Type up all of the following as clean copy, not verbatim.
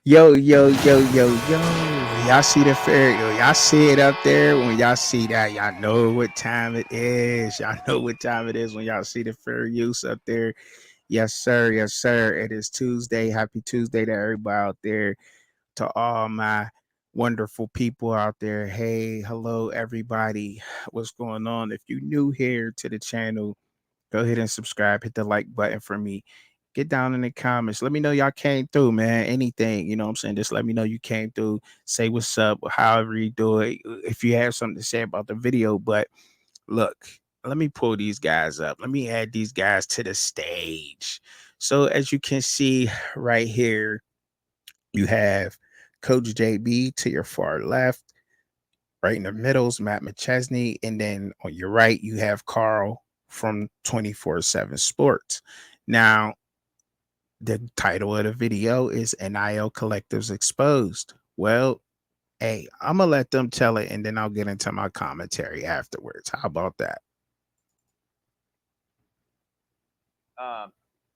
Yo, yo, yo, yo, yo. Y'all see the fair? Yo, y'all see it up there? When y'all see that, y'all know what time it is. Y'all know what time it is when y'all see the fair use up there. Yes, sir. Yes, sir. It is Tuesday. Happy Tuesday to everybody out there. To all my wonderful people out there. Hey, hello, everybody. What's going on? If you new here to the channel, go ahead and subscribe. Hit the like button for me. Get down in the comments. Let me know y'all came through, man. Anything, you know what I'm saying? Just let me know you came through. Say what's up, however you do it. If you have something to say about the video. But look, let me pull these guys up. Let me add these guys to the stage. So as you can see right here, you have Coach JB to your far left. Right in the middle is Matt McChesney. And then on your right, you have Carl from 24/7 Sports. Now, the title of the video is NIL Collectives Exposed. Well, hey, I'm going to let them tell it and then I'll get into my commentary afterwards. How about that?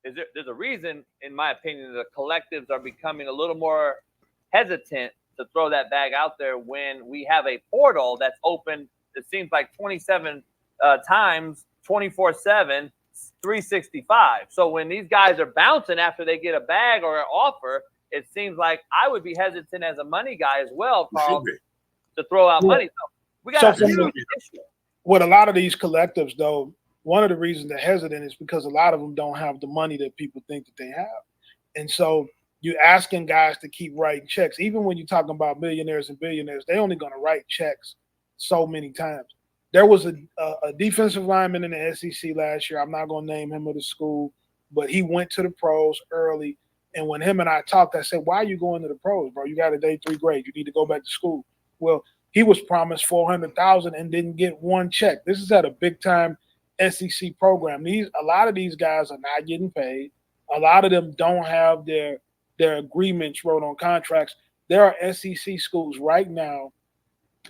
There's a reason, in my opinion, the collectives are becoming a little more hesitant to throw that bag out there when we have a portal that's open. It seems like 27 times, 24/7, 365. So when these guys are bouncing after they get a bag or an offer, it seems like I would be hesitant as a money guy as well, Carl, to throw out money. So we got a huge issue. With a lot of these collectives, though, one of the reasons they're hesitant is because a lot of them don't have the money that people think that they have. And so you're asking guys to keep writing checks. Even when you're talking about millionaires and billionaires, they're only going to write checks so many times. There was a defensive lineman in the SEC last year. I'm not going to name him or the school, but he went to the pros early. And when him and I talked, I said, why are you going to the pros, bro? You got a day 3 grade. You need to go back to school. Well, he was promised $400,000 and didn't get one check. This is at a big time SEC program. A lot of these guys are not getting paid. A lot of them don't have their agreements wrote on contracts. There are SEC schools right now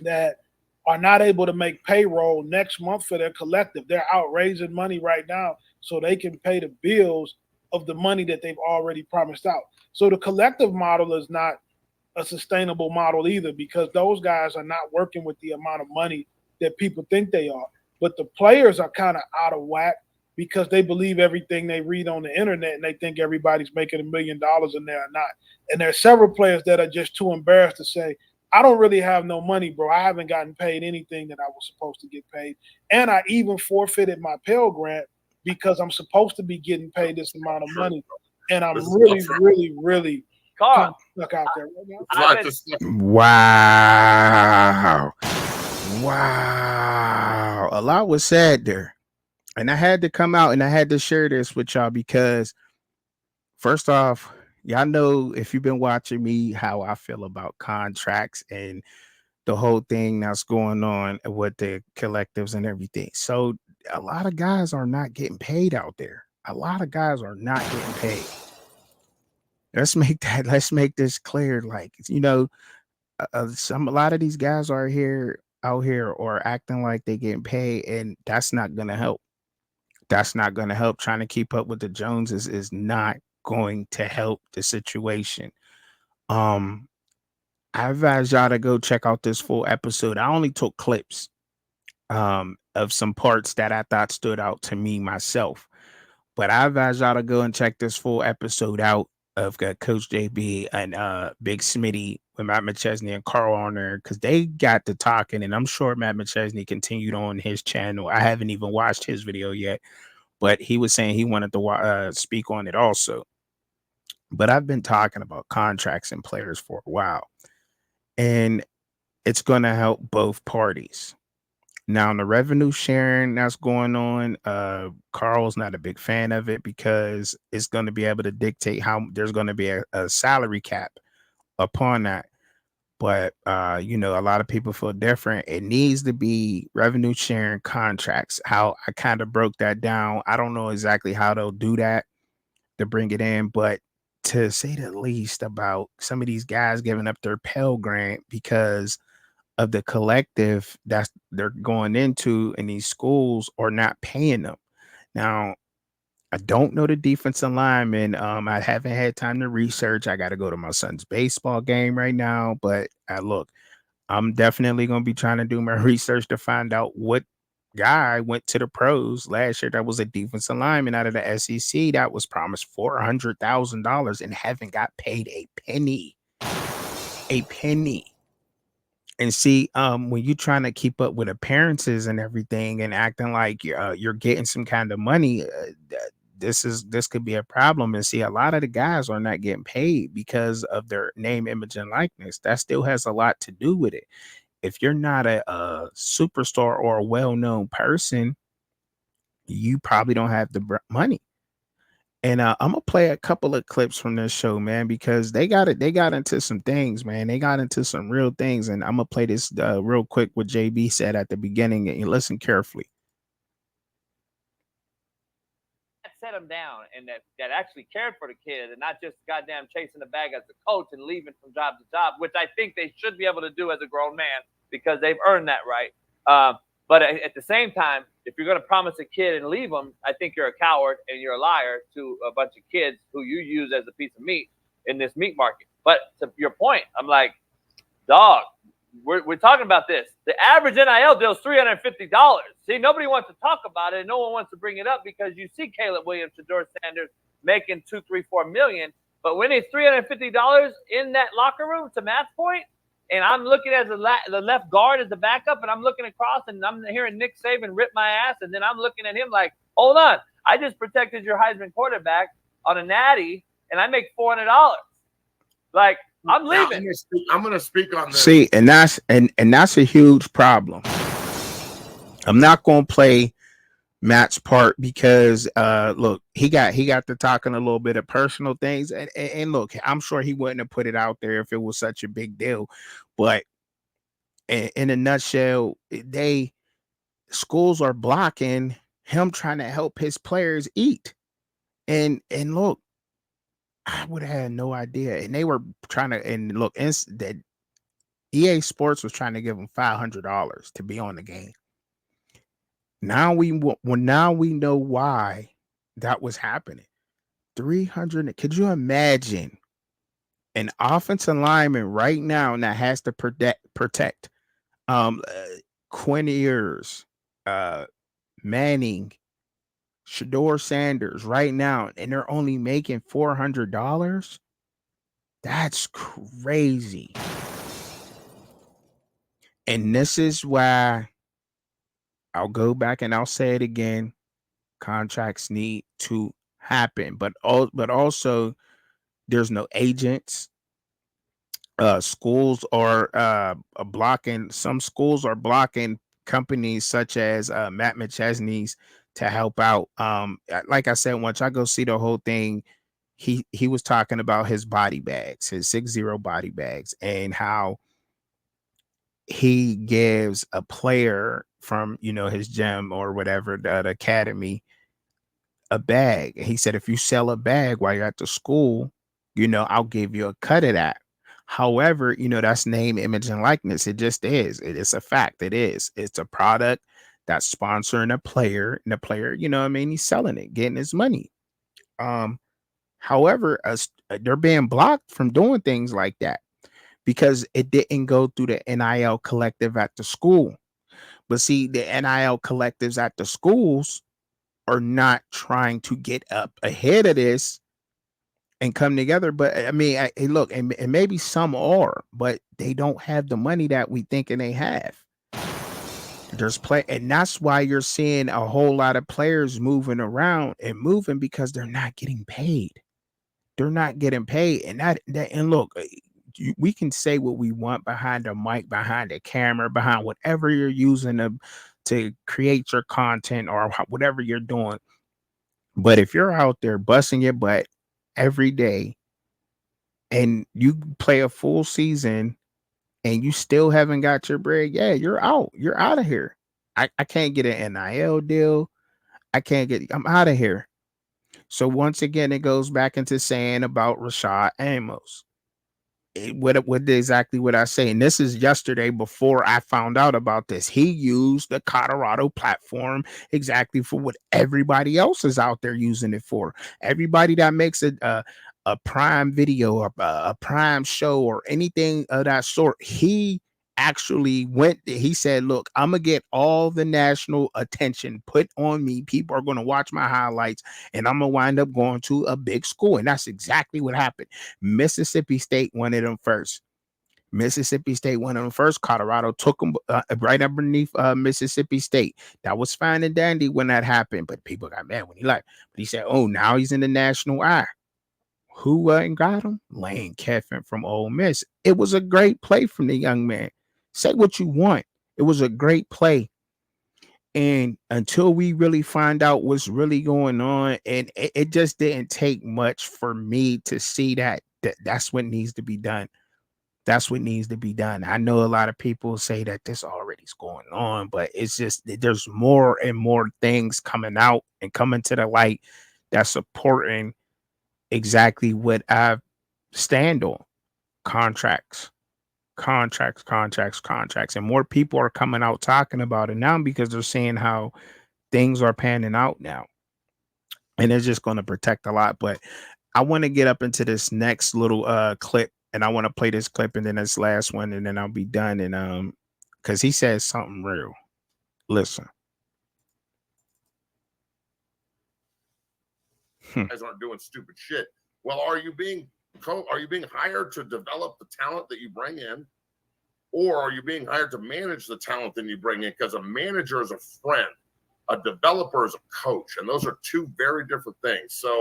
that are not able to make payroll next month for their collective. They're out raising money right now so they can pay the bills of the money that they've already promised out. So the collective model is not a sustainable model either, because those guys are not working with the amount of money that people think they are. But the players are kind of out of whack because they believe everything they read on the internet and they think everybody's making $1 million and they're not. And there are several players that are just too embarrassed to say, I don't really have no money, bro. I haven't gotten paid anything that I was supposed to get paid. And I even forfeited my Pell Grant because I'm supposed to be getting paid this amount of money. And I'm really Carl, stuck out there right now. Wow. Wow. A lot was said there. And I had to come out and I had to share this with y'all because, first off, y'all know, if you've been watching me, how I feel about contracts and the whole thing that's going on with the collectives and everything. So a lot of guys are not getting paid out there. A lot of guys are not getting paid. Let's make this clear. Like, a lot of these guys are here out here or acting like they getting paid, and that's not gonna help. That's not gonna help. Trying to keep up with the Joneses is not going to help the situation. Um, I advise y'all to go check out this full episode. I only took clips of some parts that I thought stood out to me myself. But I advise y'all to go and check this full episode out of Coach JB and Big Smitty with Matt McChesney and Carl on there, because they got to talking, and I'm sure Matt McChesney continued on his channel. I haven't even watched his video yet, but he was saying he wanted to speak on it also. But I've been talking about contracts and players for a while, and it's going to help both parties. Now, the revenue sharing that's going on, Carl's not a big fan of it because it's going to be able to dictate how there's going to be a salary cap upon that. But a lot of people feel different. It needs to be revenue sharing contracts. How I kind of broke that down. I don't know exactly how they'll do that to bring it in, but to say the least about some of these guys giving up their Pell Grant because of the collective that they're going into, and these schools are not paying them. Now, I don't know the defensive lineman. I haven't had time to research. I got to go to my son's baseball game right now. But look, I'm definitely going to be trying to do my research to find out what guy went to the pros last year that was a defensive lineman out of the SEC that was promised $400,000 and haven't got paid a penny. A penny. And see, when you're trying to keep up with appearances and everything and acting like you're getting some kind of money, this could be a problem. And see, a lot of the guys are not getting paid because of their name, image, and likeness. That still has a lot to do with it. If you're not a superstar or a well-known person, you probably don't have the money. And I'm gonna play a couple of clips from this show, man, because they got into some things, man. They got into some real things, and I'm gonna play this real quick what JB said at the beginning, and you listen carefully. Set him down and that actually cared for the kid and not just goddamn chasing the bag as a coach and leaving from job to job, which I think they should be able to do as a grown man because they've earned that right. But at the same time, if you're going to promise a kid and leave them, I think you're a coward and you're a liar to a bunch of kids who you use as a piece of meat in this meat market. But to your point, I'm like, dog, we're talking about this. The average NIL deal is $350. See, nobody wants to talk about it, and no one wants to bring it up because you see Caleb Williams, Shedeur Sanders making $2, $3, $4 million. But when it's $350 in that locker room, to Matt's point, and I'm looking as the left guard as the backup, and I'm looking across, and I'm hearing Nick Saban rip my ass, and then I'm looking at him like, hold on, I just protected your Heisman quarterback on a natty, and I make $400. Like, I'm leaving. I'm gonna speak on this. See, and that's a huge problem. I'm not gonna play Matt's part because look, he got to talking a little bit of personal things, and look, I'm sure he wouldn't have put it out there if it was such a big deal. But in a nutshell, schools are blocking him trying to help his players eat. And look, I would have had no idea. And they were trying to, and look, that EA Sports was trying to give him $500 to be on the game. Now we know why that was happening. 300. Could you imagine an offensive lineman right now that has to protect Quinn Ewers, Manning, Shedeur Sanders right now, and they're only making $400? That's crazy. And this is why I'll go back and I'll say it again. Contracts need to happen, but also there's no agents. Schools are blocking. Some schools are blocking companies such as Matt McChesney's to help out. Like I said, once I go see the whole thing, he was talking about his body bags, his 6-0 body bags, and how he gives a player from his gym or whatever, the academy, a bag. He said, if you sell a bag while you're at the school, I'll give you a cut of that. However, that's name, image, and likeness. It just is. It is a fact. It is. It's a product that's sponsoring a player, and the player, he's selling it, getting his money. However, they're being blocked from doing things like that because it didn't go through the NIL collective at the school. But see, the NIL collectives at the schools are not trying to get up ahead of this and come together. But I mean, look, and maybe some are, but they don't have the money that we thinking they have. And that's why you're seeing a whole lot of players moving around and moving because they're not getting paid. They're not getting paid, and look, we can say what we want behind the mic, behind the camera, behind whatever you're using to create your content or whatever you're doing. But if you're out there busting your butt every day and you play a full season and you still haven't got your bread, yeah, you're out. You're out of here. I can't get an NIL deal. I'm out of here. So once again, it goes back into saying about Rashad Amos. what exactly what I say, and this is yesterday before I found out about this. He used the Colorado platform exactly for what everybody else is out there using it for. Everybody that makes a prime video, a prime show, or anything of that sort, he actually went. He said, "Look, I'm gonna get all the national attention put on me. People are gonna watch my highlights, and I'm gonna wind up going to a big school." And that's exactly what happened. Mississippi State wanted him first. Mississippi State wanted him first. Colorado took him right underneath Mississippi State. That was fine and dandy when that happened, but people got mad when he left. But he said, "Oh, now he's in the national eye." Who got him? Lane Kiffin from Ole Miss. It was a great play from the young man. Say what you want. It was a great play. And until we really find out what's really going on, and it just didn't take much for me to see that's what needs to be done. That's what needs to be done. I know a lot of people say that this already is going on, but it's just there's more and more things coming out and coming to the light that's supporting exactly what I stand on. Contracts, contracts. And more people are coming out talking about it now because they're seeing how things are panning out now. And it's just going to protect a lot. But I want to get up into this next little clip, and I want to play this clip and then this last one, and then I'll be done. And because he says something real. Listen. Guys aren't doing stupid shit. Well, are you being hired to develop the talent that you bring in, or are you being hired to manage the talent that you bring in? Because a manager is a friend, a developer is a coach, and those are two very different things. So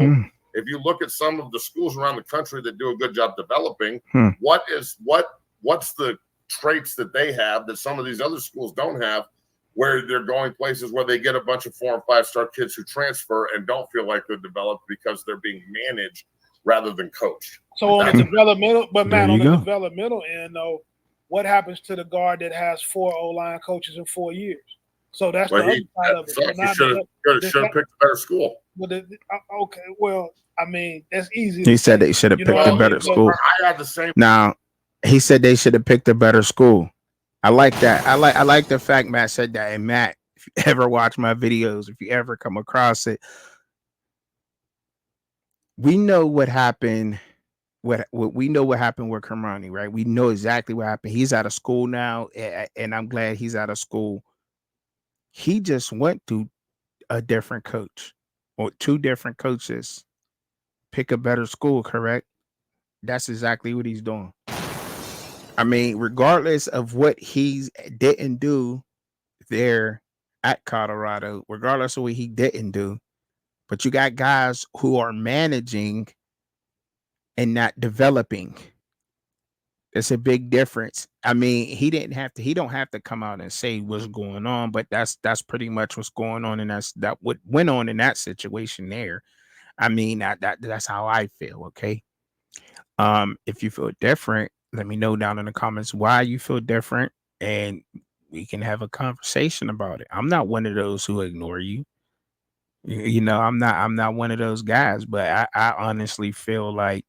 if you look at some of the schools around the country that do a good job developing, what's the traits that they have that some of these other schools don't have, where they're going places where they get a bunch of 4- and 5-star kids who transfer and don't feel like they're developed because they're being managed rather than coached. So on the developmental, but man, on the developmental end, though, what happens to the guard that has 4 O-line coaches in 4 years? So that's the other side of it. So you should have picked a better school. Okay, well, I mean, that's easy. He said they should have picked a better school. I had the same. Now, he said they should have picked a better school. I like that. I like the fact Matt said that. And Matt, if you ever watch my videos, if you ever come across it, we know what happened. What we know what happened with Kermani, right? We know exactly what happened. He's out of school now, and I'm glad he's out of school. He just went to a different coach or 2 different coaches. Pick a better school, correct? That's exactly what he's doing. I mean, regardless of what he didn't do there at Colorado, regardless of what he didn't do, but you got guys who are managing and not developing. It's a big difference. I mean, he don't have to come out and say what's going on, but that's pretty much what's going on, and that's what went on in that situation there. I mean, that's how I feel. Okay. If you feel different, let me know down in the comments why you feel different, and we can have a conversation about it. I'm not one of those who ignore you. You know, I'm not one of those guys, but I honestly feel like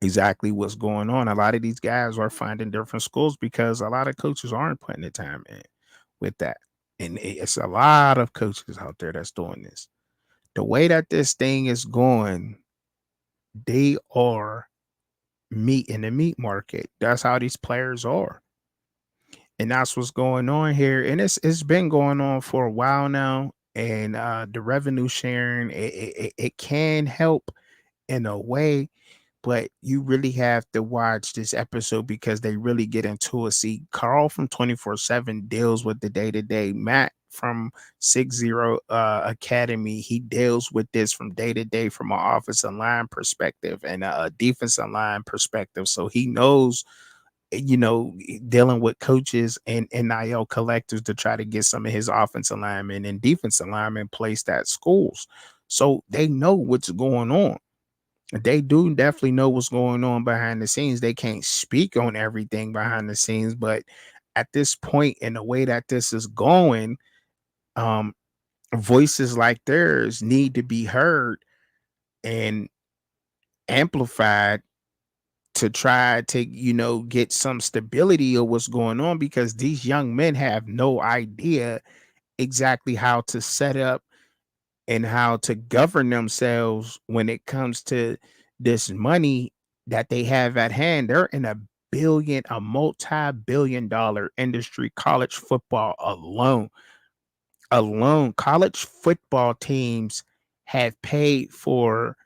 exactly what's going on. A lot of these guys are finding different schools because a lot of coaches aren't putting the time in with that. And it's a lot of coaches out there that's doing this. The way that this thing is going, they are meat in the meat market. That's how these players are. And that's what's going on here. And it's been going on for a while now. And the revenue sharing, it can help in a way, but you really have to watch this episode because they really get into it. See, Carl from 24/7 deals with the day-to-day. Matt from 60 Academy, he deals with this from day to day from an offensive line perspective and a defensive line perspective. So he knows, you know, dealing with coaches and NIL collectives to try to get some of his offensive linemen and defensive linemen placed at schools. So they know what's going on. They do definitely know what's going on behind the scenes. They can't speak on everything behind the scenes, but at this point in the way that this is going, um, voices like theirs need to be heard and amplified to try to, get some stability of what's going on, because these young men have no idea exactly how to set up and how to govern themselves when it comes to this money that they have at hand. They're in a multi-billion dollar industry. College football alone, college football teams have paid for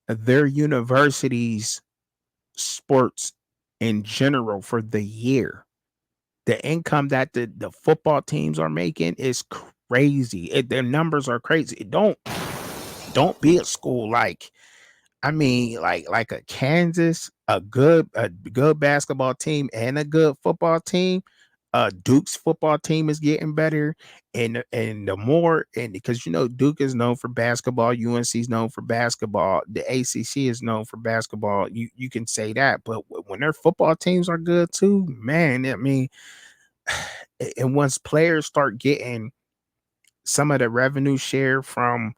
their universities sports in general for the year. The income that the football teams are making is crazy. Their numbers are crazy. Don't be a school like, like a Kansas, a good basketball team and a good football team. Duke's football team is getting better, and the more, and because Duke is known for basketball, UNC is known for basketball, the ACC is known for basketball. You can say that, but when their football teams are good too, man, and once players start getting some of the revenue share from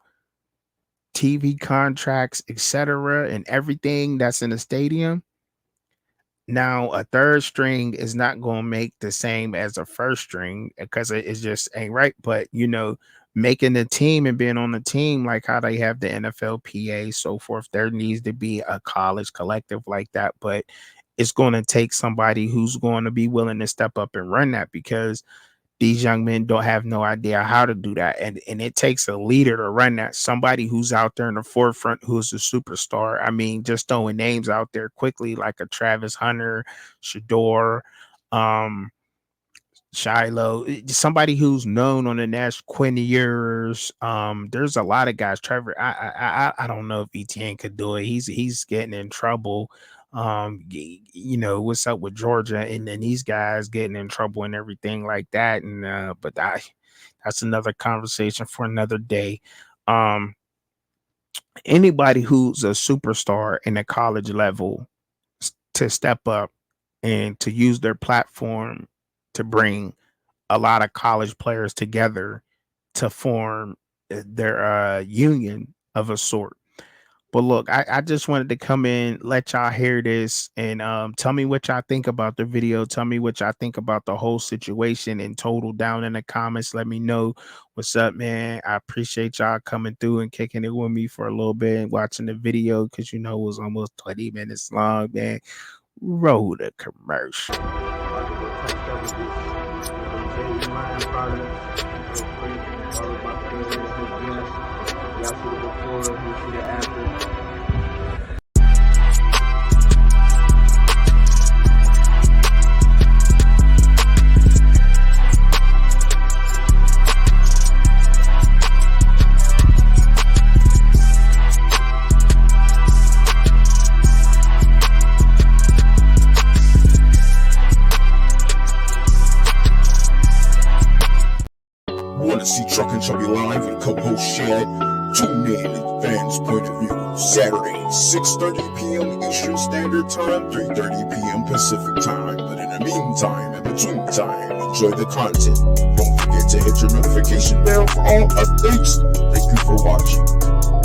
TV contracts, etc., and everything that's in the stadium. Now, a third string is not going to make the same as a first string because it just ain't right. But making the team and being on the team, like how they have the NFLPA, so forth, there needs to be a college collective like that. But it's going to take somebody who's going to be willing to step up and run that, because these young men don't have no idea how to do that. And it takes a leader to run that, somebody who's out there in the forefront, who's a superstar. I mean, just throwing names out there quickly, like a Travis Hunter, Shador, Shiloh, somebody who's known on the national, Quinn Ewers. There's a lot of guys. Trevor, I don't know if ETN could do it. He's getting in trouble. What's up with Georgia, and then these guys getting in trouble and everything like that. And but that's another conversation for another day. Anybody who's a superstar in the college level to step up and to use their platform to bring a lot of college players together to form their union of a sort. But look, I just wanted to come in, let y'all hear this, and tell me what y'all think about the video. Tell me what y'all think about the whole situation in total down in the comments. Let me know what's up, man. I appreciate y'all coming through and kicking it with me for a little bit and watching the video, because it was almost 20 minutes long, man. Roll the commercial. Want to see Truck and Chubby live and co-host Shad? Tune in at Fans Point of View, Saturday, 6:30 p.m. Eastern Standard Time, 3:30 p.m. Pacific Time. But in the meantime, in between time, enjoy the content. Don't forget to hit your notification bell for all updates. Thank you for watching.